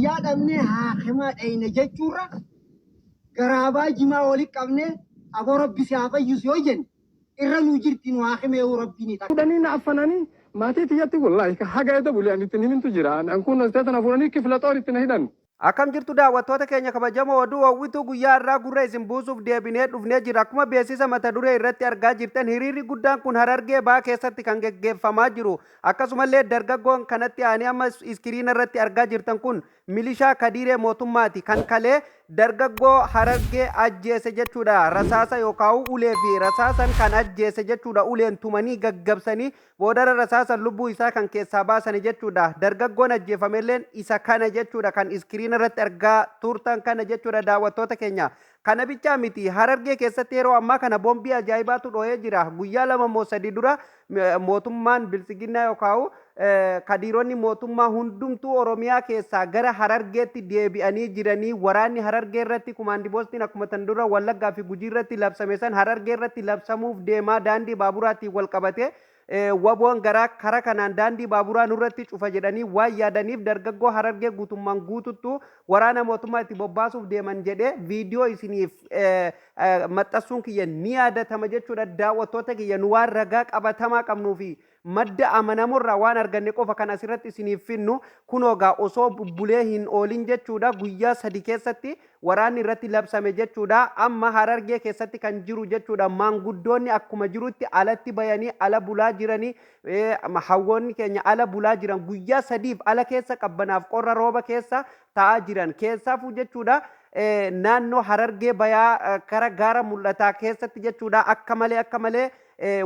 yaadamne haakima dhayne jechuurra garaabaa jimaa walitti qabne aboo rabbi si haa fayyisu yoo jenne irra nu jirti nu haakime yoo rabbiin ta'a. Kudhanii na affananii maatii tiyyatti wallaahi haga edda bulee anitti himintu jira. An kun asxeetana fuudhanii kifla xooritti na hidhan. Akkam jirtu daawwattoota keenya kabajamoo oduu hawwituu guyyaa irraa gurra isin buusuuf deebinee dhufnee jira. Akkuma beeksisa mata duree irratti argaa jirtan hiriirri guddaan kun Harargee Bahaa keessatti kan geggeeffamaa jiru. Akkasumallee dargaggoon kanatti aanee amma iskiriina irratti argaa jirtan kun milishaa Kadiiree mootummaati. Kan kalee dargaggoo Harargee ajjeese jechuudha. Rasaasa yookaan ulee fi rasaasan kan ajjeese jechuudha. Uleen tumanii gaggabsanii boodara rasaasan lubbuu isaa kan keessaa baasanii jechuudha. Dargaggoon ajjeefamelleen isa kana jechuudha. Kan iskiriina irratti argaa turtan kana jechuudha daawwattoota keenya. Kana bichaa miti Harargee keessatti yeroo ammaa kana boombii ajaa'ibaatu dho'ee jira. Guyyaa lama moo sadii dura mootummaan bilisiginnaa yookaan kadiironni mootummaa hundumtuu Oromiyaa keessaa gara Harargeetti deebi'anii jiranii waraanni Harargee irratti kumaandi poostiin akkuma tan dura Wallaggaa fi Gujii irratti labsame san Harargee irratti labsamuuf deemaa daandii baaburaatiin wal qabate waboon garaa kara kanaan daandii baaburaa nurratti cufa jedhanii waan yaadaniif dargaggoo Harargee guutummaan guututtu waraana mootummaa itti bobbaasuuf deeman jedhee viidiyoo isiniif maxxansuun kiyya ni yaadatama jechuudha daawwattoota kiyya nu waan ragaa qabatamaa qabnuu fi madda amanamurraa waan arganne qofa kan asirratti isiniif finnu kunoogaa osoo bubbulee hin oolin jechuudha guyyaa sadi keessatti waraanni irratti labsame jechuudha amma Harargee keessatti kan jiru jechuudha maanguddoonni akkuma jirutti alatti bayanii ala bulaa jiranii hawwoonni keenya ala bulaa jiran guyyaa sadiif ala keessa qabbanaaf qorra rooba keessa ta'aa jiran keessaafuu jechuudha naannoo Harargee bayaa kara gaara mul'ataa keessatti jechuudha akka malee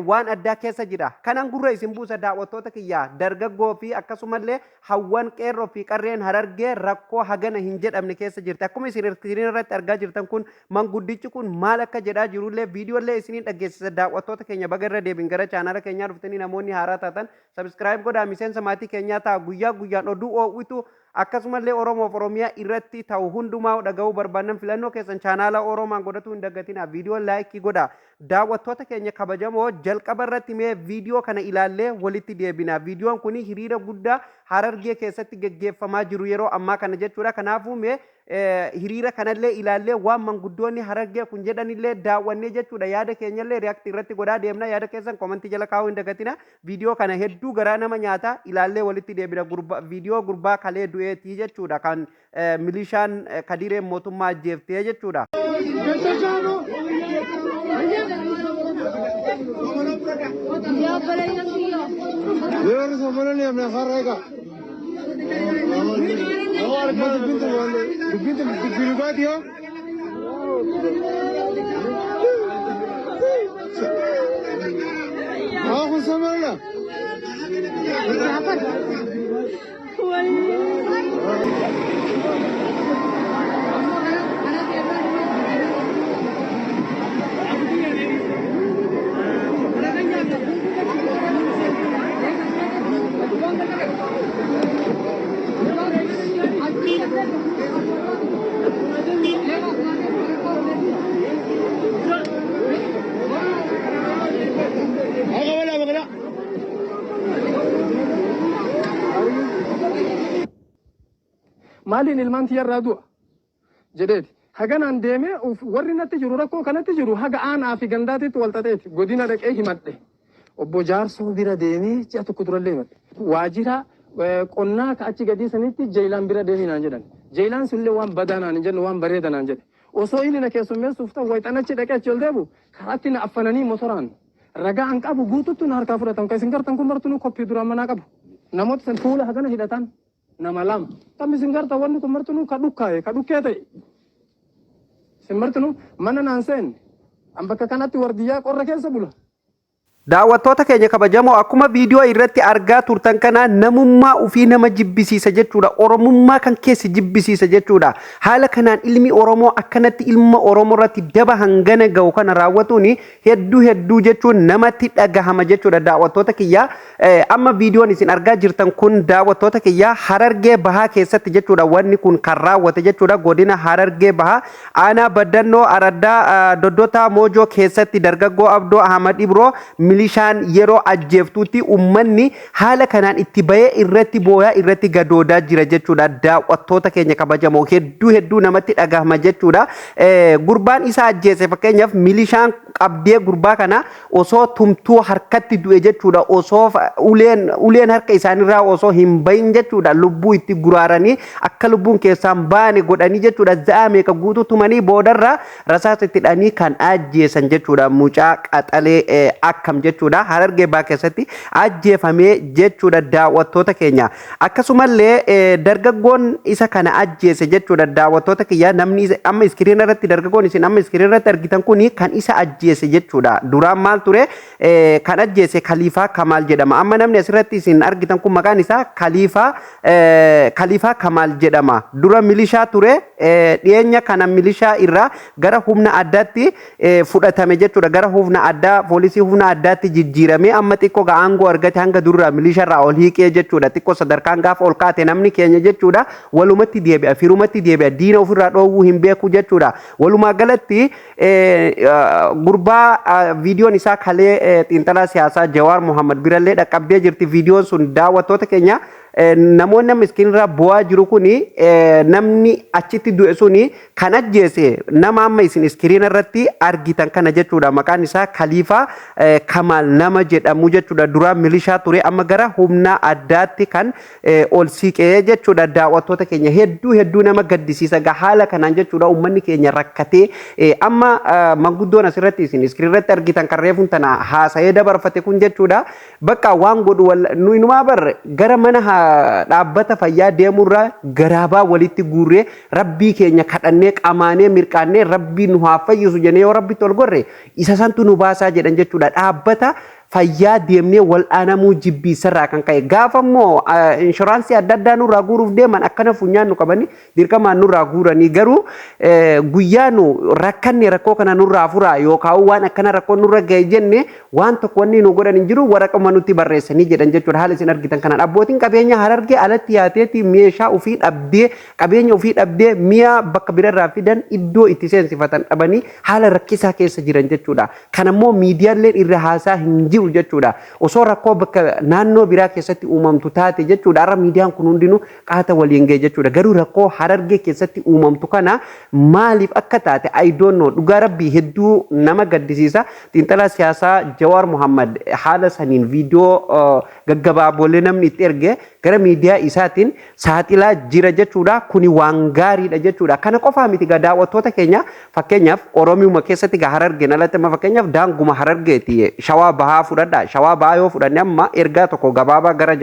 waan addaa keessa jira. Kanan gurra isin buusa daawwattoota kiyyaa dargaggoo fi akkasumallee hawwan qeerroo fi qarreen Harargee rakkoo hagana hin jedhamne keessa jirti. Akkuma isin irratti argaa jirtan kun manguddichi kun maal akka jedhaa jirullee viidiyoolee isiniin dhaggeessisa daawwattoota keenya baga irra deebiin gara chaanala keenyaa dhuftanii namoonni haaraa taatan sabskiraayib godhaa miseensa maatii keenyaa ta'a guyyaa guyyaan oduu oowwitu akkasumallee Oromoof Oromiyaa irratti ta'u hundumaa dhaga'uu barbaadan filannoo keessan chaanala Oromaan godhatu hin dagatina viidiyoo laayikii godhaa daawwattoota keenya kabajamoo jalqaba irratti mee viidiyoo kana ilaallee walitti deebina viidiyoon kun hiriira guddaa Harargee keessatti geggeeffamaa jiru yeroo ammaa kana jechuudha kanaafuu mee hiriira kanallee ilaallee waan manguddoonni Harargee kun jedhanillee daawwannee jechuudha yaada keenyallee reaaktii irratti godhaa deemna yaada keessan komentii jala kaa'uu hin dagatina viidiyoo kana hedduu garaa nama nyaata ilaallee walitti deebina viidiyoo gurbaa kalee du'eetii jechuudha kan milishaan Kadiiree mootummaa ajjeeftee jechuudha. Maaliin ilmaan tiyyarraa du'a jedheeti haganaan deemee warri natti jiru rakkoo kanatti jiru haga aanaa fi gandaatitti wal xaxeeti godina dhaqee himadhe obbo Jaarsoo bira deemee ji'a tokko durallee himadhe waajjira qonnaa ka achi gadii sanitti Jeelaan bira deemii naan jedhan Jeelaan sunillee waan badaa naan hin jenne waan bareeda naan jedhe osoo inni na keessummeessuuf ta'u wayxanachi dhaqee achi ol deebu karaatti na affananii motoraan ragaa an qabu guututtu na harkaa fudhatan kan isin gartan kun martunuu koppii duraan manaa qabu namoota san fuula hagana hidhatan nama lama tammi isin garta wanni kun martunuu ka dhukkee ta'e isin martunuu mana naan seenne an bakka kanatti wardiyyaa qorra keessa bula Daawwattoota keenya kabajamoo akkuma viidiyoo irratti argaa turtan kana namummaa ofii nama jibbisiisa jechuudha. Oromummaa kan keessi jibbisiisa jechuudha. Haala kanaan ilmi Oromoo akkanatti ilma Oromoo irratti daba hangana ga'u kana raawwatuun hedduu jechuun namatti dhagahama jechuudha. Daawwattoota kiyya amma viidiyoon isin argaa jirtan kun daawwattoota kiyya Harargee Bahaa keessatti jechuudha. Wanni kun kan raawwate jechuudha. Godina Harargee Bahaa aanaa Baddannoo Araddaa Doddotaa Moojoo keessatti dargaggoo Abdoo Ahmad Ibroo milishaan yeroo ajjeeftuutti ummanni haala kanaan itti bahee irratti booyaa irratti gadoodaa jira jechuudha. Daawwattoota keenya kabajamoo hedduu namatti dhagahama jechuudha. Gurbaan isaa ajjeese fakkeenyaaf milishaan qabdee gurbaa kana osoo tumtuu harkatti du'e jechuudha. Osoo uleen harka isaanirraa osoo hin bahin jechuudha. Lubbuu itti guraaranii akka lubbuun keessaan baane godhanii jechuudha. Za'a meeqa guutuu tumanii boodarraa rasaasa itti dhanii kan ajjeesan jechuudha. Mucaa qaxalee akkam jechuudha. Harargee Bahaa keessatti ajjeefamee jechuudha. Daawwattoota keenya akkasumallee dargaggoon isa kana ajjeese jechuudha. Daawwattoota kiyya namni amma iskiriina irratti dargaggoon isin amma iskiriina irratti argitan kuni kan isa ajjeese jechuudha. Duraan maal ture kan ajjeese Khaliifaa Kamaal jedhama. Amma namni asirratti isin argitan kun maqaan isaa Khaliifaa Kamaal jedhama. Dura milishaa ture dhiyeenya kana milishaa irraa gara humna addaatti fudhatame jechuudha. Gara humna addaa poolisii humna addaatti jijjiirame amma xiqqoo aangoo argate hanga durra milisharraa ol hiiqee jechuudha. Xiqqoo sadarkaan gaafa ol kaate namni keenya jechuudha walumatti deebi'a firumatti deebi'a diina ofirraa dhoowwuu hin beeku jechuudha. Walumaa galatti gurbaa viidiyoon isaa kalee xiinxalaa siyaasaa Jawaar Mohammad birallee dhaqqabdee jirti. Viidiyoon sun daawwattoota keenya namoonni miskiinirraa bu'aa jiru kuni namni achitti du'e suni kan ajjeese nama amma isin iskiriina irratti argitan kana jechuudha. Maqaan isaa Khaliifaa Kamaal nama jedhamu jechuudha. Duraan milishaa ture amma gara humna addaatti kan ol siiqee jechuudha. Daawwattoota keenya hedduu nama gaddisiisa haala kanaan jechuudha. Uummanni keenya rakkatee amma manguddoon asirratti isin iskiriina irratti argitan kan reefuun tana haasa'ee dabarfate kun jechuudha. Bakka waan godhu nu inumaa bar gara mana dhaabbata fayyaa deemurraa garaabaa walitti guurree rabbii keenya kadhannee qamaanee mirqaannee rabbii nu haa fayyisu jennee yoo rabbitti ol gorre isa santu nu baasaa jedhan jechuudha. Dhaabbata fayyaa deemnee wal'aanamuu jibbiisarraa kan ka'e gaafa immoo inshuraansii adda addaa nurraa guuruuf deeman akkana funyaan nu qabanii dirqamaan nurraa guuranii garuu guyyaa nu rakkanne rakkoo kana nurraa furaa yookaan waan akkana rakkoo nurra ga'e jenne waan tokko wanni nu godhan hin jiru waraquma nutti barreessanii jedhan jechuudha. Haala isin argitan kanaan abbootiin qabeenya Harargee alatti yaateeti meeshaa ofii dhabdee qabeenya ofii dhabdee mi'a bakka birarraa fidan iddoo itti seensifatan dhabanii haala rakkisaa keessa jiran jechuudha. Kanammoo miidiyaaleen irra haasaa hin jiru jechuudha. Osoo rakkoo bakka naannoo biraa keessatti uumamtu taate jechuudha. Har'a miidiyaan kun hundinuu qaata waliin ga'e jechuudha. Garuu rakkoo Harargee keessatti uumamtu kana maaliif akka taate I don't know. Dhugaa rabbii hedduu nama gaddisiisa. Xiinxalaa siyaasaa Jawaar Mohammad haala saniin viidiyoo gaggabaabolee namni itti erge gara miidiyaa isaatiin saaxilaa jira jechuudha. Kuni waan gaariidha jechuudha. Kana qofaa miti daawwattoota keenya fakkeenyaaf Oromiyaa keessatti Harargeen alatti fakkeenyaaf daanguma Harargeeti Shawaa Bahaa fudhadha. Shawaa Bahaa yoo fudhanne amma ergaa tokko gabaabaa gara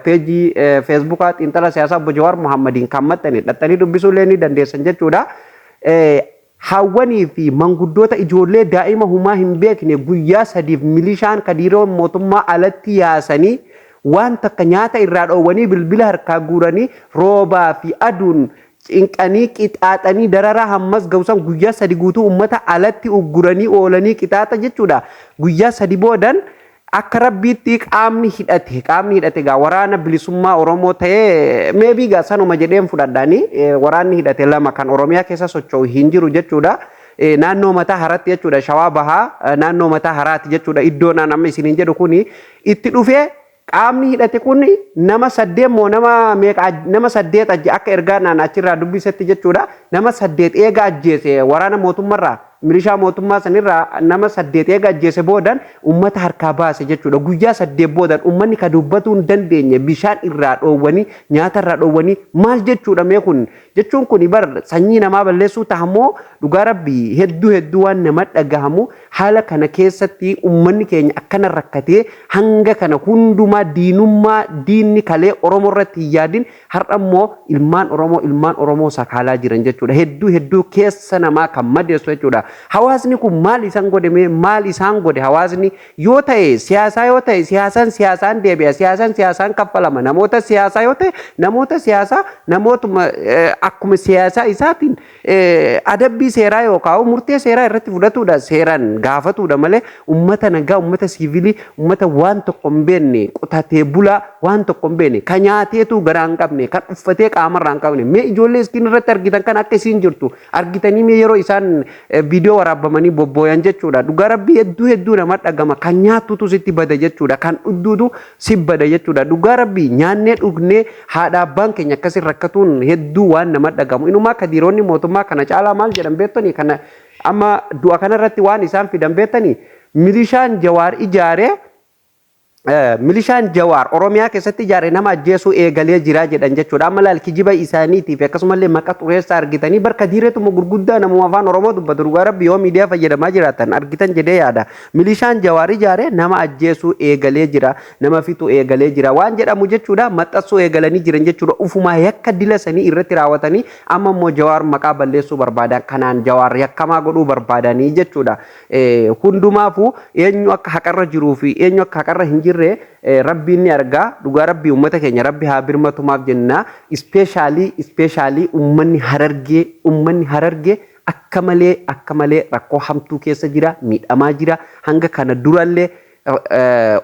peejii feesbuukaa xiinxala siyaasaa obbo Jawaar Mohammadiin kan maxxane dhattanii dubbisuu illee ni dandeessan jechuudha. Hawwanii fi manguddoota ijoollee daa'ima humaa hin beekne guyyaa sadiif milishaan kadiiroo mootummaa alatti yaasanii waan takka nyaata irraa dhoowwanii bilbila harkaa guuranii roobaa fi aduun cinqanii qixaaxanii dararaa hammas ga'usan guyyaa sadi guutuu uummata alatti ugguranii oolanii qixaaxa jechuudha. Guyyaa sadi boodan akka rabbiitti qaamni hidhate gaa waraana bilisummaa Oromoo ta'ee meebii gaa sanuma jedheen fudhadhaanii waraanni hidhate lama kan Oromiyaa keessa socho'u hin jiru jechuudha. Naannoo mataa haraatti jechuudha. Shawaa Bahaa naannoo mataa haraatti jechuudha. Iddoon amma isiniin jedhu kuni itti dhufee qaamni hidhate kun nama saddeet moo nama saddeet akka ergaa naan achirraa dubbisetti jechuudha. Nama saddeet eega ajjeese waraana mootummaarraa milishaa mootummaa sanirraa nama saddeet eega ajjeese boodan uummata harkaa baase jechuudha. Guyyaa saddeet boodan uummanni ka dubbatuu hin dandeenye bishaan irraa dhoowwanii nyaata irraa dhoowwanii maal jechuudha mee kun jechuun kun bar sanyii namaa balleessuu tahamoo dhugaa rabbii hedduu waan nama dhagahamu haala kana keessatti uummanni keenya akkana rakkatee hanga kana hundumaa diinummaa diinni kalee Oromoo irratti hin yaadin har'a immoo ilmaan Oromoo sakaalaa jiran jechuudha. Hedduu keessa namaa kan madeessu jechuudha. Hawaasni kun maal isaan godhe maal isaan godhe hawaasni yoo ta'e siyaasaa yoo ta'e siyaasaan deebi'a siyaasaan kaffalama namoota siyaasaa yoo ta'e namoota siyaasaa namootuma akkuma siyaasaa isaatiin adabbii seeraa yookaan murtee seeraa irratti fudhatuudha seeraan gaafatudha malee ummata nagaa ummata siivilii ummata waan tokko hin beekne qotatee bulaa waan tokko hin beekne kan nyaateetu garaa hin qabne kan uffatee qaamarraa hin qabne mee ijoollee iskiin irratti argitan kan akka isiin jirtu argitanii mee yeroo isaan viidiyoo waraabamanii bobbooyan jechuudha dhugaa rabbii hedduu nama dhagama kan nyaatutu sitti bada jechuudha kan dhudduutu si bada jechuudha dhugaa rabbii nyaannee dhugnee haadha abbaan keenya akkasii rakkatuun hedduu waan nama dhagamu inumaa kadiroonni mootummaa kana caalaa maal jedhan beektanii kana amma du'a kanarratti waan isaan fidan beektanii milishaan jawaar ijaaree milishaan jawaar oromiyaa keessatti ijaare nama ajjeesuu eegalee jira jedhan jechuudha amma laal kijiba isaaniitiif akkasumallee maqaa xureessaa argitanii barka diireetuma gurguddaa namuma afaan oromoo dubbatu dhugaa rabbi yoo miidiyaa fayyadamaa jiraatan argitan jedhee yaada milishaan jawaar ijaare nama ajjeesuu eegalee jira nama fixuu eegalee jira waan jedhamu jechuudha maxxansuu eegalanii jiran jechuudha ufumaa yakka dila sanii irratti raawwatanii amma immoo jawaar maqaa balleessuu barbaadan kanaan jawaar yakkamaa godhuu barbaadanii jechuudha hundumaafuu eenyu akka haqarra jiruu fi eenyu akka haqarra hin jirre rabbiin ni argaa dhugaa rabbii ummata keenya rabbi haa birmatumaaf jenna ispeeshaalii ummanni harargee akka malee rakkoo hamtuu keessa jira miidhamaa jira hanga kana durallee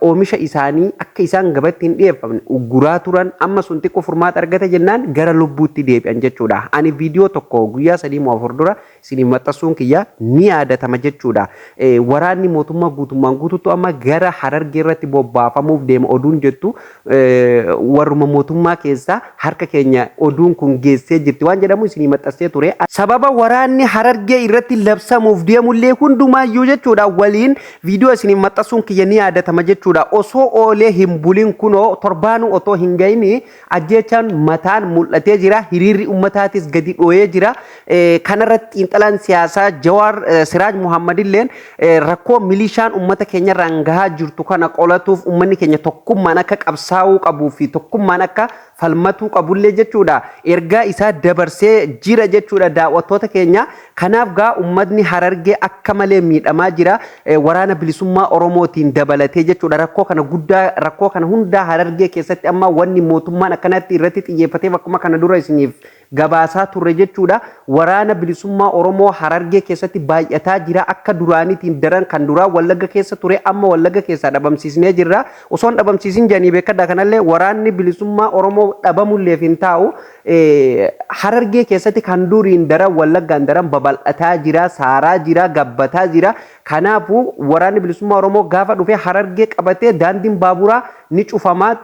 oomisha isaanii akka isaan gabatti hin dhiyeeffamne uguraa turan amma sun xiqqoo furmaata argate jennaan gara lubbuutti deebi'an jechuudha. Ani viidiyoo tokko guyyaa 3 moo 4 dura isin maxxansuun kiyya ni yaadatama jechuudha. Waraanni mootummaa guutummaan guutuutu amma gara Harargee irratti bobbaafamuuf deema oduun jettu warruma mootummaa keessaa harka keenya oduun kun geessee jirti waan jedhamu isin maxxansee ture. Sababa waraanni Harargee irratti labsamuuf deemullee hundumaayyuu jechuudha waliin viidiyoo isin maxxansuun kiyya ni yaadatama jechuudha. Osoo oolee hin bulin kunoo torbaanu otoo hin gayini ajjechaan mataan mul'atee jira. Hiriirri ummataatis gadi dhooyee jira. Kanarratti xiinxalaan siyaasaa Jawaar Siraaj Muhammad illeen rakkoo milishaan ummata keenya irraan gahaa jirtu kana qolatuuf ummanni keenya tokkummaan akka qabsaa'uu qabuu fi tokkummaan akka falmatuu qabullee jechuudha. Ergaa isaa dabarsee jira jechuudha daawwattoota keenya. Kanaaf gaa ummatni Harargee akka malee miidhamaa jira. Waraana bilisummaa Oromootiin dabalatee jechuudha. Rakkoo kana hundaa Harargee keessatti amma wanni mootummaan akkanatti irratti xiyyeeffatee akkuma kana dura isiniif gabaasaa turre jechuudha. Waraana bilisummaa Oromoo Harargee keessatti baay'ataa jira. Akka duraaniitiin daran kan duraa Wallagga keessa ture amma Wallagga keessaa dhabamsiisnee jirra. Osoo hin dhabamsiisin jedhanii beekadha kanallee waraanni bilisummaa Oromoo dhabamulleef hin taa'u Harargee keessatti kan duriin daran Wallaggaan daran babal'ataa jira, saaraa jira, gabbataa jira. Kanaafuu waraanni bilisummaa Oromoo gaafa dhufee Harargee qabatee daandiin baaburaa ni cufamaa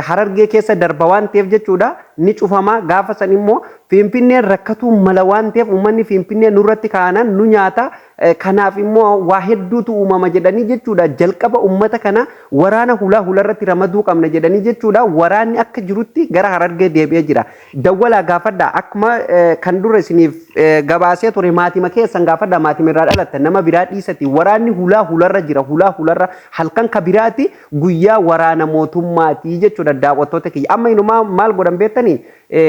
Harargee keessa darba waan ta'eef jechuudha ni cufamaa gaafa san immoo Finfinneen rakkatuu mala waan ta'eef uummanni Finfinnee nurratti kaanan nu nyaata kanaaf immoo waa hedduutu uumama jedhanii jechuudha jalqaba uummata kana waraana hularratti ramaduu qabna jedhanii jechuudha waraanni akka jirutti gara Harargee deebi'ee jira dawwalaa gaafadha akkuma kan dura isiniif gabaasee ture maatima keessan gaafadha maatima irraa dhalatta nama biraa dhiisati waraanni hularra jira hularra halkan kabiraati guyyaa waraana mootummaati jechuudha daawwattoota kiyya amma inumaa maal godhan beektanii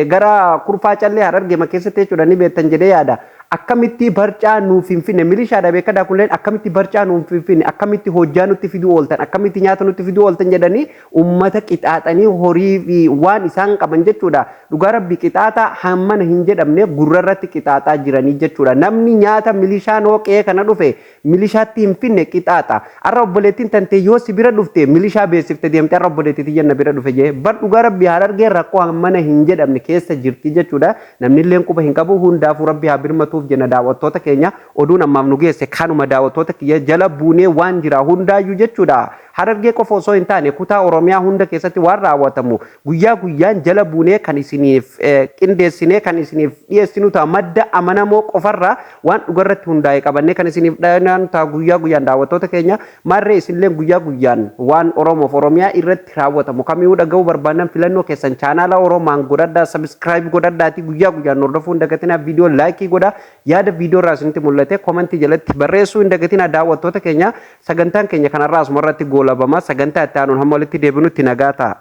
gara kurfaa callee Harargee keessatti jechuudha ni beektan jedhee yaada akkamitti barcaa nuuf Finfinne milishaadha beekadha kunneen akkamitti barcaa nuuf Finfinne akkamitti hojjaa nutti fiduu ooltan akkamitti nyaata nutti fiduu ooltan jedhanii ummata qixaaxanii horii fi waan isaan qaban jechuudha dhugaa rabbi qixaaxa hammana hin jedhamne gurrarratti qixaaxaa jiranii jechuudha namni nyaata milishaan hooqee kana dhufe milishaatti hin finne qixaaxa arra obboleettiin tante yoo si bira dhufte milishaa beeksifte deemte arra obboleettii jenna bira dhufe jee bar dhugaa rabbi Harargee rakkoo hammana hin jedhamne keessa jirti jechuudha namni illee quba hin qabu hundaafuu rabbi haa birmatu jenna daawwattoota keenya oduun ammaaf nu geesse kanuma daawwattoota kiyya jala buunee waan jira hundaayyuu jechuudha Harargee qofa osoo hin taane kutaa Oromiyaa hunda keessatti waan raawwatamu guyyaa guyyaan jala buunee kan isiniif qindeessinee kan isiniif dhiyeessinu ta'a madda amanamoo qofarraa waan dhugarratti hundaa'e qabannee kan isiniif dhaanaan ta'a guyyaa guyyaan daawwattoota keenya marree isinillee guyyaa guyyaan waan Oromoof Oromiyaa irratti raawwatamu kamiyyuu dhaga'uu barbaadan filannoo keessan chaanaala Oromaan godhadhaa sabiskiraayib godhadhaati guyyaa guyyaan hordofuu hin dagatinaa viidiyoo laayikii godha yaada viidiyoo irraa isinitti mul'ate komentii jalatti barreessuu hin dagatinaa daawwattoota keenya sagantaan keenya kanarraa asumarratti goolabama sagantaa itti aanuun hamma walitti deebinutti nagaa ta'a.